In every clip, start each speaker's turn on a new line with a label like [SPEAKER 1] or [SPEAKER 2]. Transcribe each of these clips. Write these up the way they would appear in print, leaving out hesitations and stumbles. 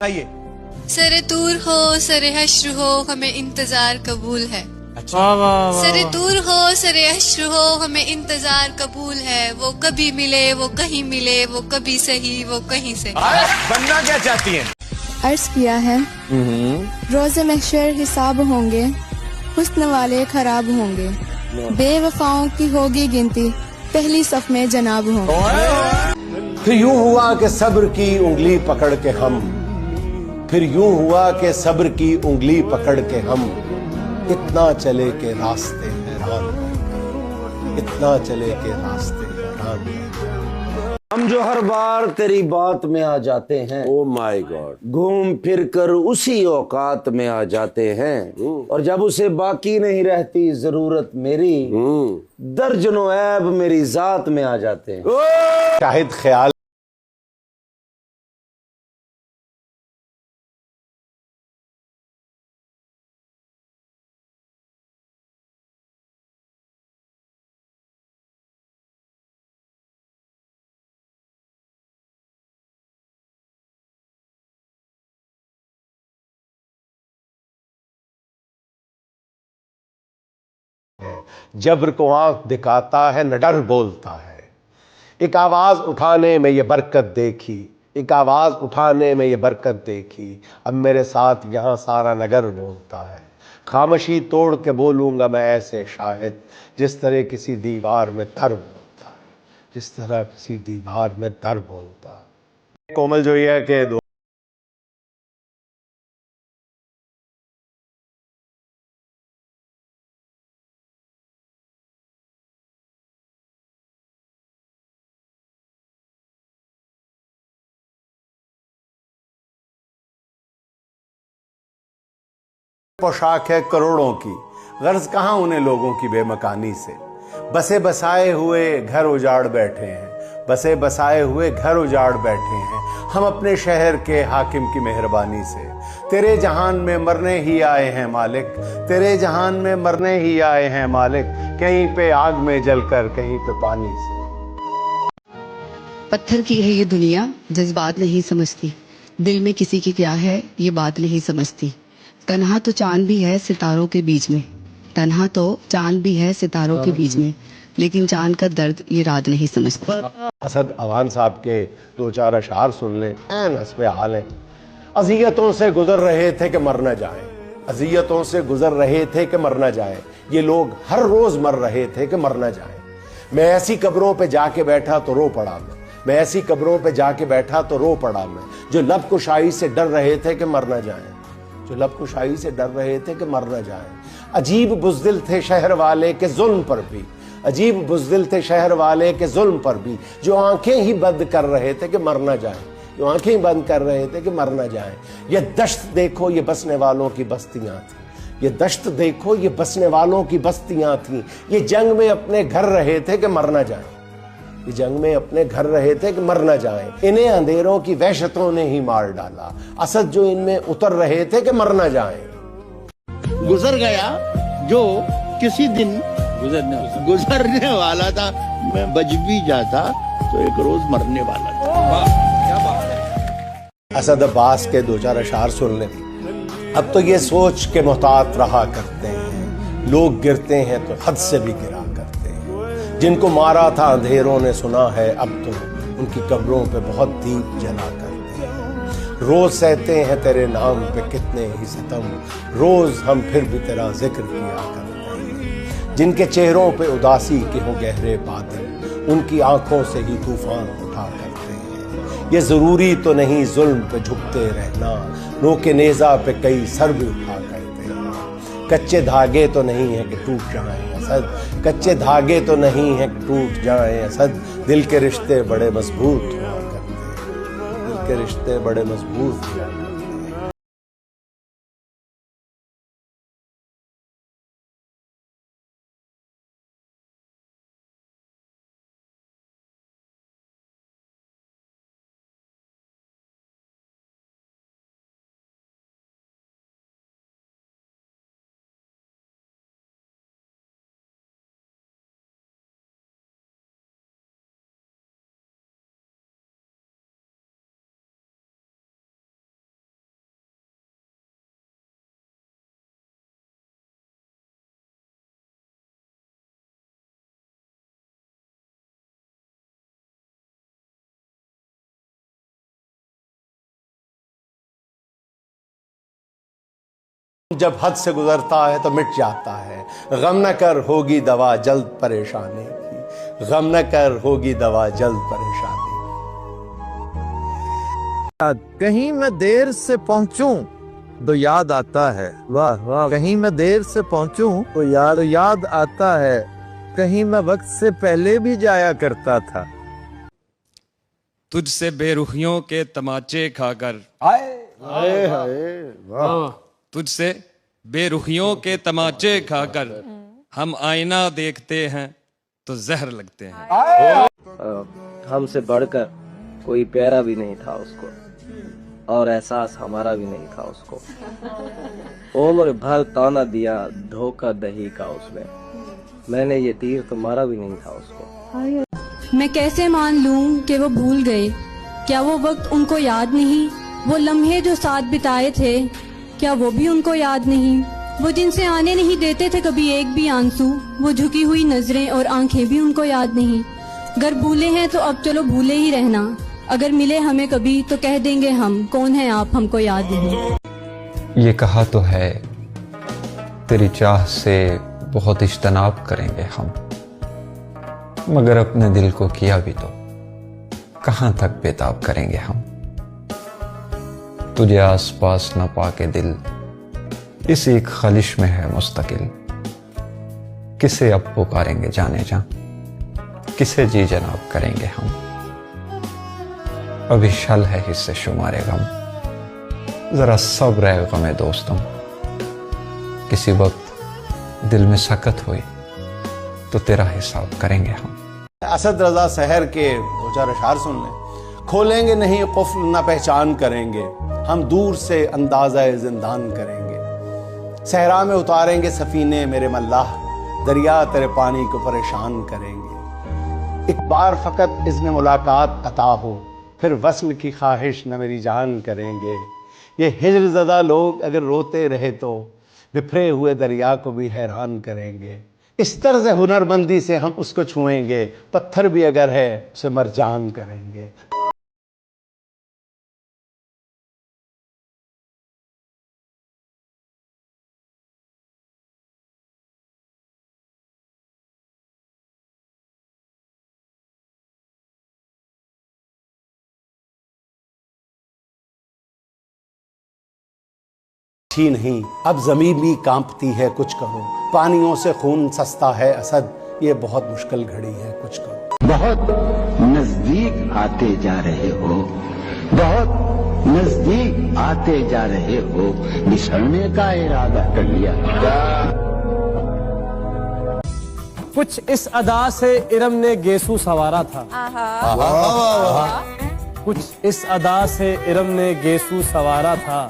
[SPEAKER 1] आइए।
[SPEAKER 2] सरे दूर हो सरे हश्र हो हमें इंतजार कबूल है।
[SPEAKER 1] अच्छा,
[SPEAKER 2] सरे दूर हो सरे हश्र हो हमें इंतजार कबूल है। वो कभी मिले वो कहीं मिले, वो कभी सही वो कहीं से।
[SPEAKER 1] बनना क्या चाहती हैं?
[SPEAKER 3] अर्ज किया है रोज़े महशर हिसाब होंगे, हुस्न वाले खराब होंगे, बेवफाओं की होगी गिनती, पहली सफ में जनाब होंगे।
[SPEAKER 4] फिर यूं हुआ कि सब्र की उंगली पकड़ के हम, फिर यूं हुआ कि सब्र की उंगली पकड़ के हम, इतना चले के रास्ते हैरान हो गए, इतना चले के रास्ते हैरान हो गए। हम जो हर बार तेरी बात में आ जाते हैं,
[SPEAKER 5] ओ माय गॉड,
[SPEAKER 4] घूम फिर कर उसी औकात में आ जाते हैं, और जब उसे बाकी नहीं रहती जरूरत मेरी, दर्जनों ऐब मेरी जात में आ जाते हैं। शाहिद ख्याल जब्र को आंख दिखाता है न डर बोलता है, एक आवाज उठाने में ये बरकत देखी, एक आवाज उठाने में ये बरकत देखी, अब मेरे साथ यहाँ सारा नगर बोलता है। खामोशी तोड़ के बोलूंगा मैं ऐसे शायद, जिस तरह किसी दीवार में दर बोलता है, जिस तरह किसी दीवार में दर बोलता है। कोमल जोइया के दो पोशाक है करोड़ों की, गर्ज कहाँ उन्हें लोगों की बेमकानी से। बसे बसाए हुए घर उजाड़ बैठे हैं, बसे बसाए हुए घर उजाड़ बैठे हैं, हम अपने शहर के हाकिम की मेहरबानी से। तेरे जहान में मरने ही आए हैं मालिक, तेरे जहान में मरने ही आए हैं मालिक, कहीं पे आग में जलकर कहीं पे पानी से।
[SPEAKER 6] पत्थर की है ये दुनिया, जज्बात नहीं समझती, दिल में किसी की क्या है ये बात नहीं समझती। तन्हा तो चांद भी है सितारों के बीच में, तन्हा तो चांद भी है सितारों के बीच में, लेकिन चांद का दर्द ये रात नहीं समझती।
[SPEAKER 4] असद अवान साहब के दो चार अशार सुन लें, ऐन हस्बे हाल है। अजियतों से गुजर रहे थे कि मर न जाए, अजियतों से गुजर रहे थे कि मर न जाए, ये लोग हर रोज मर रहे थे कि मर न जाए। मैं ऐसी कब्रों पे जाके बैठा तो रो पड़ा मैं ऐसी कब्रों पे जाके बैठा तो रो पड़ा मैं, जो लब कुशाई से डर रहे थे कि मर न जाए, जो लब कुशाई से डर रहे थे कि मर न जाए। अजीब बुज़दिल थे शहर वाले के जुल्म पर भी, अजीब बुज़दिल थे शहर वाले के जुल्म पर भी, जो आंखें ही बंद कर रहे थे कि मर न जाए, जो आंखें ही बंद कर रहे थे कि मर न जाए। ये दश्त देखो ये बसने वालों की बस्तियां थी, ये दश्त देखो ये बसने वालों की बस्तियां थी, ये जंग में अपने घर रहे थे कि मर न जाए, ये जंग में अपने घर रहे थे कि मर न जाए। इन्हें अंधेरों की वहशतों ने ही मार डाला, असद जो इनमें उतर रहे थे कि मर न जाए।
[SPEAKER 7] गुजर गया जो किसी दिन गुजरने वाला था, मैं बच भी जाता तो एक रोज मरने वाला था।
[SPEAKER 4] असद अब्बास के दो चार अशार सुन लें। अब तो ये सोच के मोहतात रहा करते हैं, लोग गिरते हैं तो हद से भी गिरा करते हैं, जिनको मारा था अंधेरों ने सुना है, अब तो उनकी कब्रों पे बहुत दीप जला करते हैं। रोज सहते हैं तेरे नाम पे कितने ही सितम, रोज हम फिर भी तेरा जिक्र किया करते हैं। जिनके चेहरों पे उदासी के हो गहरे बादल, उनकी आंखों से ही तूफान उठा करते हैं। ये जरूरी तो नहीं जुल्म पे झुकते रहना, नोके नेजा पे कई सर भी उठा करते हैं। कच्चे धागे तो नहीं है कि टूट जाएं असद, कच्चे धागे तो नहीं है कि टूट जाएं असद, दिल के रिश्ते बड़े मजबूत हुआ करते हैं, दिल के रिश्ते बड़े मजबूत हुआ करते हैं। जब हद से गुजरता है तो मिट जाता है। गम न कर होगी दवा जल्द परेशानी की, गम न कर होगी दवा जल्द परेशानी।
[SPEAKER 1] कहीं मैं देर से पहुंचूं तो याद आता है, वाह वाह, कहीं मैं देर से पहुंचूं तो याद आता है, कहीं मैं वक्त से पहले भी जाया करता था।
[SPEAKER 5] तुझसे बेरुखियों के तमाचे खाकर, तुझसे बेरुखियों के तमाचे खाकर हम आईना देखते हैं तो जहर लगते हैं।
[SPEAKER 8] हमसे बढ़कर कोई प्यारा भी नहीं था उसको, और एहसास हमारा भी नहीं था उसको। उम्र भर ताना दिया धोखा दही का उसने, मैंने ये तीर तो मारा भी नहीं था उसको।
[SPEAKER 9] मैं कैसे मान लूं कि वो भूल गए, क्या वो वक्त उनको याद नहीं? वो लम्हे जो साथ बिताए थे, क्या वो भी उनको याद नहीं? वो जिनसे आने नहीं देते थे कभी एक भी आंसू, वो झुकी हुई नजरें और आंखें भी उनको याद नहीं। अगर भूले हैं तो अब चलो भूले ही रहना, अगर मिले हमें कभी तो कह देंगे हम, कौन है आप हमको याद नहीं।
[SPEAKER 10] ये कहा तो है तेरी चाह से बहुत इज्तनाब करेंगे हम, मगर अपने दिल को किया भी तो कहां तक बेताब करेंगे हम। तुझे आसपास न पाके दिल इस एक खलिश में है मुस्तकिल, किसे अब पुकारेंगे जाने जा, किसे जी जनाब करेंगे हम। अभी शल है हिस्से शुमारे गम, जरा सब्र है गमे दोस्तों, किसी वक्त दिल में सकत हुई तो तेरा हिसाब करेंगे हम।
[SPEAKER 4] असद रजा सहर के दो चार अशार सुन लें। खोलेंगे नहीं कुफ्ल न पहचान करेंगे, हम दूर से अंदाजा जिंदान करेंगे। सहरा में उतारेंगे सफीने मेरे मल्लाह, दरिया तेरे पानी को परेशान करेंगे। एक बार फकत इज़्न मुलाकात अता हो, फिर वस्ल की ख्वाहिश न मेरी जान करेंगे। ये हिज्र ज़दा लोग अगर रोते रहे तो बिखरे हुए दरिया को भी हैरान करेंगे। इस तर्ज हुनरमंदी से हम उसको छुएंगे, पत्थर भी अगर है उसे मरजान करेंगे। ही नहीं अब ज़मीन भी कांपती है, कुछ करो। पानियों से खून सस्ता है असद, ये बहुत मुश्किल घड़ी है, कुछ करो।
[SPEAKER 7] बहुत नजदीक आते जा रहे हो, बहुत नजदीक आते जा रहे हो, बिछड़ने का इरादा कर लिया।
[SPEAKER 11] कुछ इस अदा से इरम ने गेसू सवारा था, कुछ इस अदा से इरम ने गेसू सवारा था,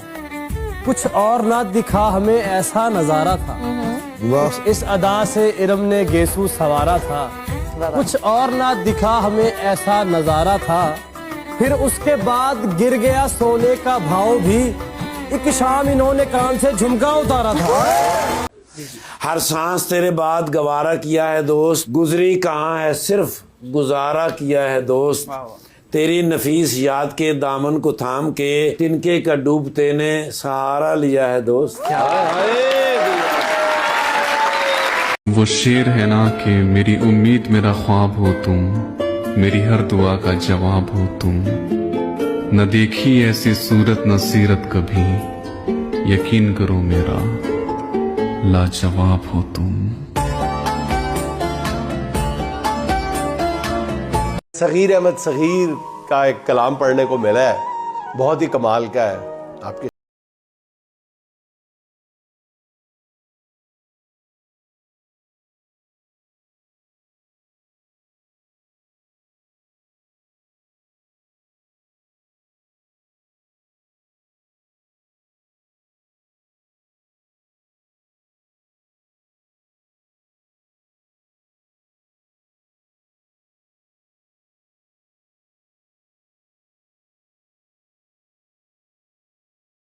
[SPEAKER 11] कुछ और ना दिखा हमें ऐसा नजारा था। कुछ इस अदा से इरम ने गेसू सवारा था, कुछ और ना दिखा हमें ऐसा नजारा था। फिर उसके बाद गिर गया सोने का भाव भी, एक शाम इन्होंने कान से झुमका उतारा था।
[SPEAKER 12] हर सांस तेरे बाद गवारा किया है दोस्त, गुजरी कहाँ है सिर्फ गुजारा किया है दोस्त। तेरी नफीस याद के दामन को थाम के तिनके का डूबते ने सहारा लिया है दोस्त।
[SPEAKER 13] वो शेर है ना कि मेरी उम्मीद मेरा ख्वाब हो तुम, मेरी हर दुआ का जवाब हो तुम। न देखी ऐसी सूरत न सीरत कभी, यकीन करो मेरा लाजवाब हो तुम।
[SPEAKER 4] सगीर अहमद सगीर का एक कलाम पढ़ने को मिला है, बहुत ही कमाल का है। आपके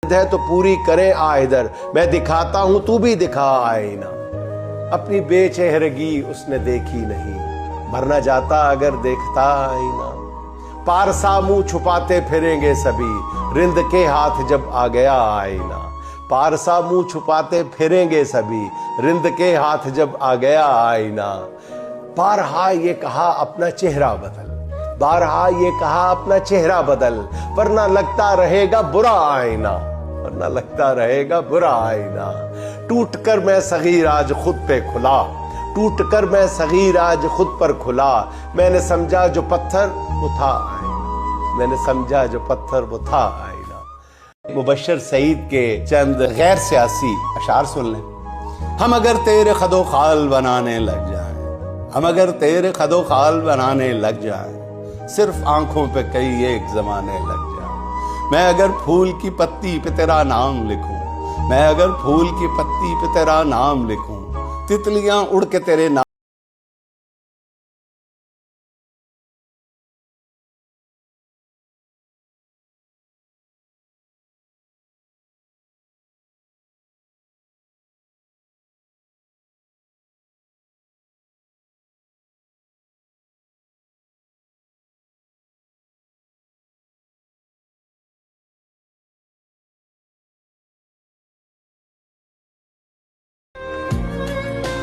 [SPEAKER 4] है तो पूरी करे आ इधर, मैं दिखाता हूं तू भी दिखा आईना। अपनी बेचेहरगी उसने देखी नहीं, मरना जाता अगर देखता आईना। पारसा मुंह छुपाते फिरेंगे सभी, रिंद के हाथ जब आ गया आईना। पारसा मुंह छुपाते फिरेंगे सभी, रिंद के हाथ जब आ गया आईना। बारहा ये कहा अपना चेहरा बदल, बारहा ये कहा अपना चेहरा बदल, वरना लगता रहेगा बुरा आईना, वरना लगता रहेगा बुरा आईना। टूट कर मैं सगीर आज खुद पे खुला, टूट कर मैं सगीर आज खुद पर खुला। मैंने समझा जो पत्थर वो था आईना, मैंने समझा जो पत्थर वो था आईना। मुबश्शिर सईद के चंद गैर सियासी अशार सुन लें। हम अगर तेरे खदो खाल बनाने लग जाएं, हम अगर तेरे खदो खाल बनाने लग जाएं, सिर्फ आंखों पे कई एक जमाने लग जाएं। मैं अगर फूल की पत्ती पे तेरा नाम लिखूं, मैं अगर फूल की पत्ती पे तेरा नाम लिखूं, तितलियां उड़ के तेरे नाम।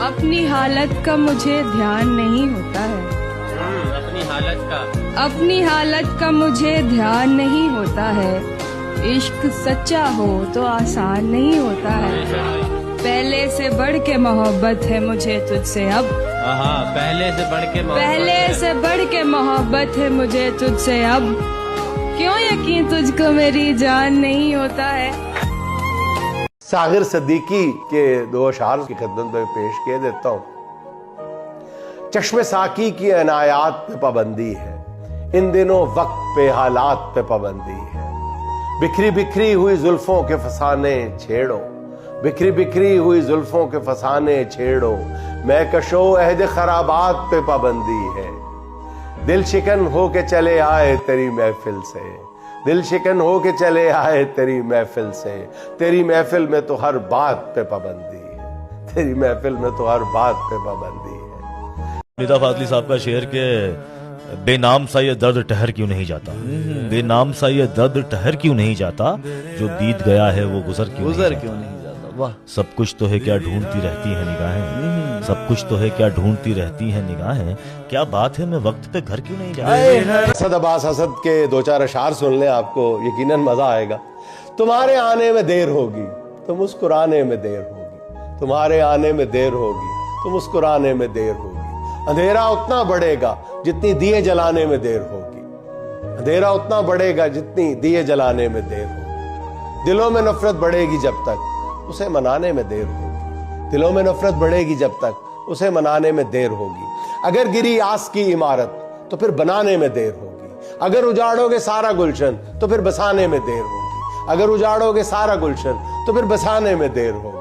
[SPEAKER 3] अपनी हालत का मुझे ध्यान नहीं होता है, अपनी हालत का मुझे ध्यान नहीं होता है। इश्क सच्चा हो तो आसान नहीं होता है। पहले से बढ़ के मोहब्बत है मुझे तुझसे अब,
[SPEAKER 14] पहले से बढ़ के
[SPEAKER 3] मोहब्बत है मुझे तुझसे अब। क्यों यकीन तुझको मेरी जान नहीं होता है।
[SPEAKER 4] सागिर सिद्दीकी के दो अशार की खिदमत में पेश किए देता हूं। चश्मे साकी की अनायात पे पाबंदी है, इन दिनों वक्त पे हालात पे पाबंदी है। बिखरी बिखरी हुई जुल्फों के फसाने छेड़ो, बिखरी बिखरी हुई जुल्फों के फसाने छेड़ो। मैं कशो अहद खराबात पे पाबंदी है। दिल शिकन हो के चले आए तेरी महफिल से, दिल शिकन हो के चले आए तेरी महफिल से। तेरी महफिल में तो हर बात पे पाबंदी है, तेरी महफिल में तो हर बात पे पाबंदी है।
[SPEAKER 15] निदा फाजली साहब का शेर के बेनाम सा ये दर्द ठहर क्यों नहीं जाता, बेनाम सा ये दर्द ठहर क्यों नहीं जाता, जो बीत गया है वो गुजर क्यों नहीं जाता। वाह, सब कुछ तो है क्या ढूंढती रहती है निगाहें, सब कुछ तो है क्या ढूंढती रहती है निगाहें। क्या बात है मैं वक्त पे घर क्यों नहीं जाता।
[SPEAKER 4] असद अब्बास असद के दो चार अशार सुन लें, आपको यकीनन मजा आएगा। तुम्हारे आने में देर होगी तो मुस्कुराने में देर होगी, तुम्हारे आने में देर होगी तो मुस्कुराने में देर होगी। अंधेरा उतना बढ़ेगा जितनी दिए जलाने में देर होगी, अंधेरा उतना बढ़ेगा जितनी दिए जलाने में देर होगी। दिलों में नफरत बढ़ेगी जब तक उसे मनाने में देर होगी, दिलों में नफरत बढ़ेगी जब तक उसे मनाने में देर होगी। अगर गिरी आस की इमारत तो फिर बनाने में देर होगी, अगर उजाड़ोगे सारा गुलशन तो फिर बसाने में देर होगी, अगर उजाड़ोगे सारा गुलशन तो फिर बसाने में देर होगी।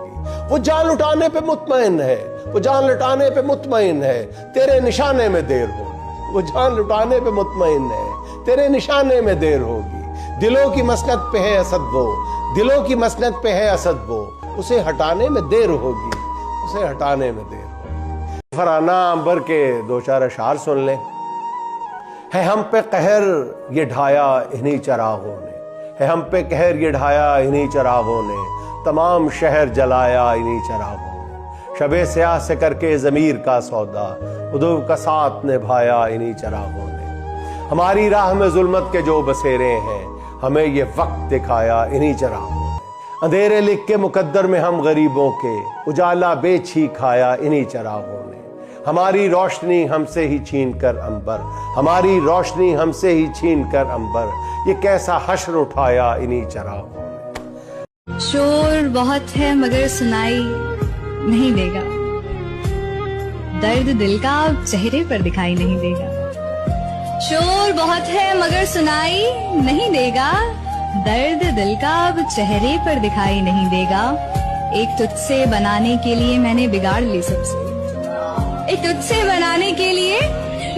[SPEAKER 4] वो जान लुटाने पे मुतमईन है, वो जान लुटाने पे मुतमईन है, तेरे निशाने में देर होगी। वो जान लुटाने पे मुतमईन है, तेरे निशाने में देर होगी। दिलों की मसनत पे है असद वो, दिलों की मसनत पे है असद वो, उसे हटाने में देर होगी, उसे हटाने में देर होगी। फराना अंबर के दो चार अशार सुन लें। है हम पे कहर ये ढाया इन्हीं चरागों ने, है हम पे कहर ये ढाया इन्हीं चरागों ने, तमाम शहर जलाया इन्हीं चरागों ने। शबे स्याह से करके ज़मीर का सौदा उदूब का साथ निभाया इन्हीं चरागों ने। हमारी राह में जुल्मत के जो बसेरे हैं, हमें ये वक्त दिखाया इन्हीं चरागों ने। अंधेरे लिख के मुकद्दर में हम गरीबों के, उजाला बेच ही खाया इन्हीं चरागों ने। हमारी रोशनी हमसे ही छीन कर अंबर, हमारी रोशनी हमसे ही छीन कर अंबर, ये कैसा हश्र उठाया इन्हीं चरागों ने।
[SPEAKER 16] शोर बहुत है मगर सुनाई नहीं देगा, दर्द दिल का चेहरे पर दिखाई नहीं देगा। शोर बहुत है मगर सुनाई नहीं देगा, दर्द दिल का अब चेहरे पर दिखाई नहीं देगा। एक तुझसे बनाने के लिए मैंने बिगाड़ ली सबसे, एक तुझसे बनाने के लिए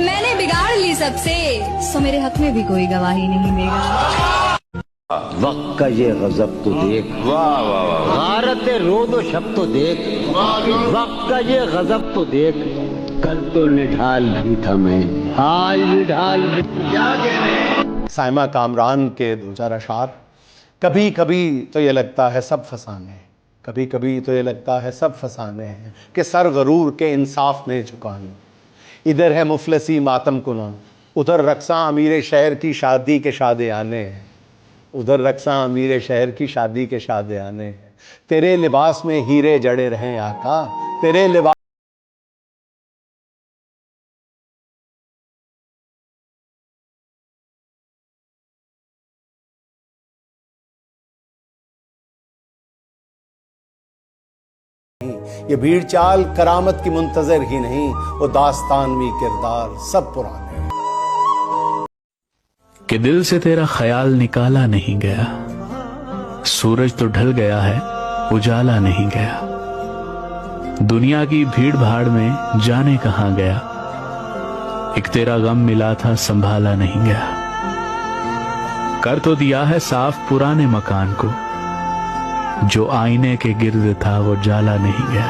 [SPEAKER 16] मैंने बिगाड़ ली सबसे, सो मेरे हक में भी कोई गवाही नहीं देगा।
[SPEAKER 7] वक्त का ये गजब तो देख, वाह वाह वाह, गारत रोदो शब तो देख, वक्त का ये गजब तो देख, कल तो निढाल भी था मैं, आज निढाल भी।
[SPEAKER 4] साइमा कामरान के दो चार अशार। कभी कभी तो ये लगता है सब फसाने हैं, कभी कभी तो ये लगता है सब फसाने हैं कि सर गरूर के इंसाफ ने झुकाने। इधर है मुफलसी मातम कुना, उधर रक्सा अमीर शहर की शादी के शादे आने हैं, उधर रक्सा अमीर शहर की शादी के शादे आने हैं। तेरे लिबास में हीरे जड़े रहें आका, तेरे लिबास ये भीड़ चाल करामत की मुंतजर ही नहीं, वो दास्तानवी किरदार सब पुराने हैं।
[SPEAKER 17] कि दिल से तेरा ख्याल निकाला नहीं गया, सूरज तो ढल गया है उजाला नहीं गया। दुनिया की भीड़ भाड़ में जाने कहां गया, एक तेरा गम मिला था संभाला नहीं गया। कर तो दिया है साफ पुराने मकान को, जो आईने के गिर्द था वो जाला नहीं गया।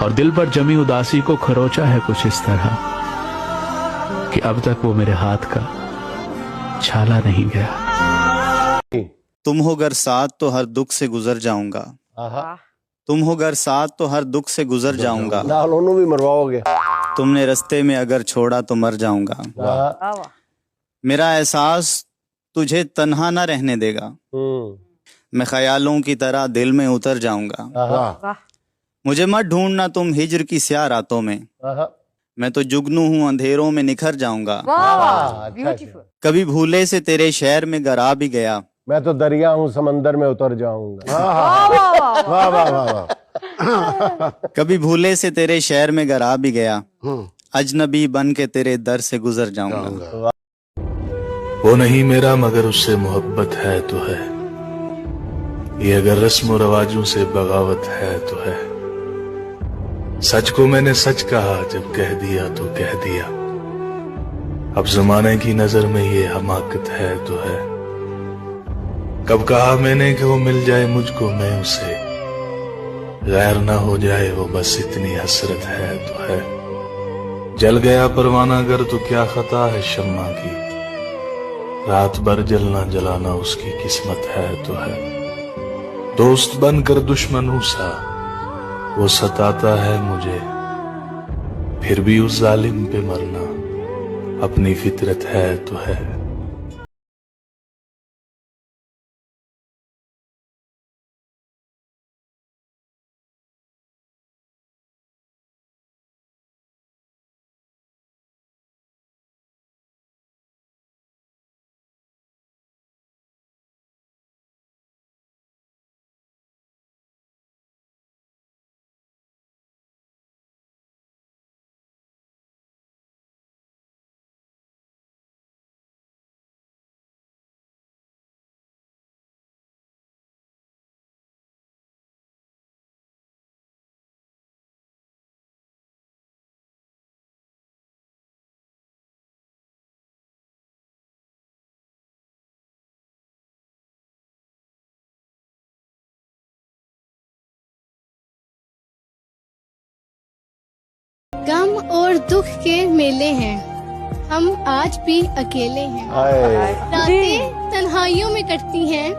[SPEAKER 17] और दिल पर जमी उदासी को खरोचा है कुछ इस तरह कि अब तक वो मेरे हाथ का छाला नहीं गया।
[SPEAKER 18] तुम हो गर साथ तो हर दुख से गुजर जाऊंगा, तुम हो गर साथ तो हर दुख से गुजर जाऊंगा।
[SPEAKER 4] भी मरवाओगे।
[SPEAKER 18] तुमने रास्ते में अगर छोड़ा तो मर जाऊंगा। मेरा एहसास तुझे तन्हा ना रहने देगा, मैं ख्यालों की तरह दिल में उतर जाऊंगा। मुझे मत ढूंढना तुम हिज्र की स्याह रातों में, मैं तो जुगनू हूँ अंधेरों में निखर जाऊंगा। कभी भूले से तेरे शहर में गरा भी गया,
[SPEAKER 4] मैं तो दरिया हूँ समंदर में उतर जाऊंगा।
[SPEAKER 18] वाह वाह वाह। कभी भूले से तेरे शहर में गरा भी गया, अजनबी बन के तेरे दर से गुजर जाऊंगा।
[SPEAKER 17] वो नहीं मेरा मगर उससे मोहब्बत है तो है, ये अगर रस्म रवाजों से बगावत है तो है। सच को मैंने सच कहा जब कह दिया तो कह दिया, अब जमाने की नजर में ये हमाकत है तो है। कब कहा मैंने कि वो मिल जाए मुझको मैं उसे, गैर ना हो जाए वो बस इतनी हसरत है तो है। जल गया परवाना अगर तो क्या खता है शम्मा की, रात भर जलना जलाना उसकी किस्मत है तो है। दोस्त बनकर दुश्मनों सा वो सताता है मुझे, फिर भी उस जालिम पे मरना अपनी फितरत है तो है।
[SPEAKER 3] गम और दुख के मेले हैं, हम आज भी अकेले हैं। रातें तन्हाइयों में कटती हैं,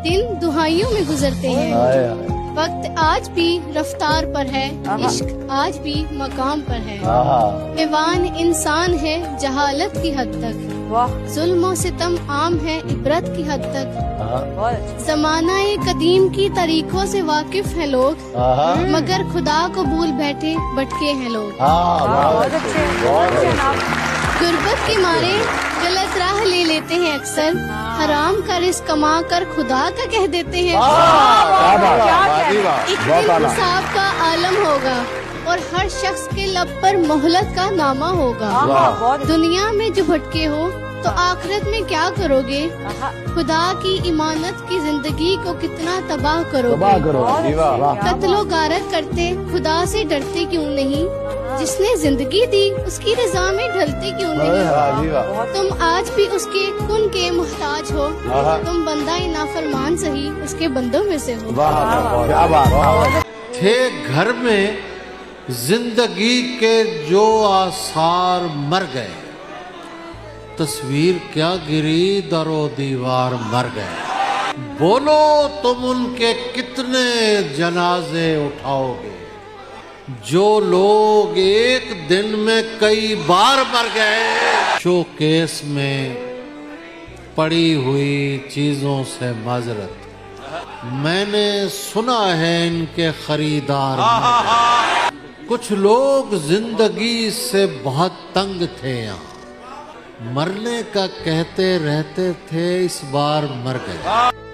[SPEAKER 3] दिन दुहाइयों में गुजरते हैं। वक्त आज भी रफ्तार पर है, इश्क आज भी मकाम पर है। हैवान इंसान है जहालत की हद तक, जुल्म सितम आम है इबरत की हद तक। जमाना कदीम की तरीकों से वाकिफ है लोग, मगर खुदा को भूल बैठे भटके हैं लोग। गुर्बत के मारे गलत राह ले लेते हैं अक्सर, हराम का रिस्क कमा कर खुदा का कह देते हैं। एक दिन हिसाब का आलम होगा और हर शख्स के लब पर मोहलत का नामा होगा। दुनिया में जो भटके हो तो आखिरत में क्या करोगे, खुदा की इमानत की जिंदगी को कितना तबाह करोगे। कत्लो गारत करते खुदा से डरते क्यों नहीं, जिसने जिंदगी दी उसकी रजा में ढलते क्यों नहीं। तुम आज भी उसके कुन के मुहताज हो, तुम बंदा नाफरमान सही उसके बंदों में से हो।
[SPEAKER 19] थे घर में जिंदगी के जो आसार मर गए, तस्वीर क्या गिरी दरो दीवार मर गए। बोलो तुम उनके कितने जनाजे उठाओगे, जो लोग एक दिन में कई बार मर गए। शोकेस में पड़ी हुई चीजों से माजरत, मैंने सुना है इनके खरीदार हैं। कुछ लोग जिंदगी से बहुत तंग थे, यहाँ मरने का कहते रहते थे, इस बार मर गए।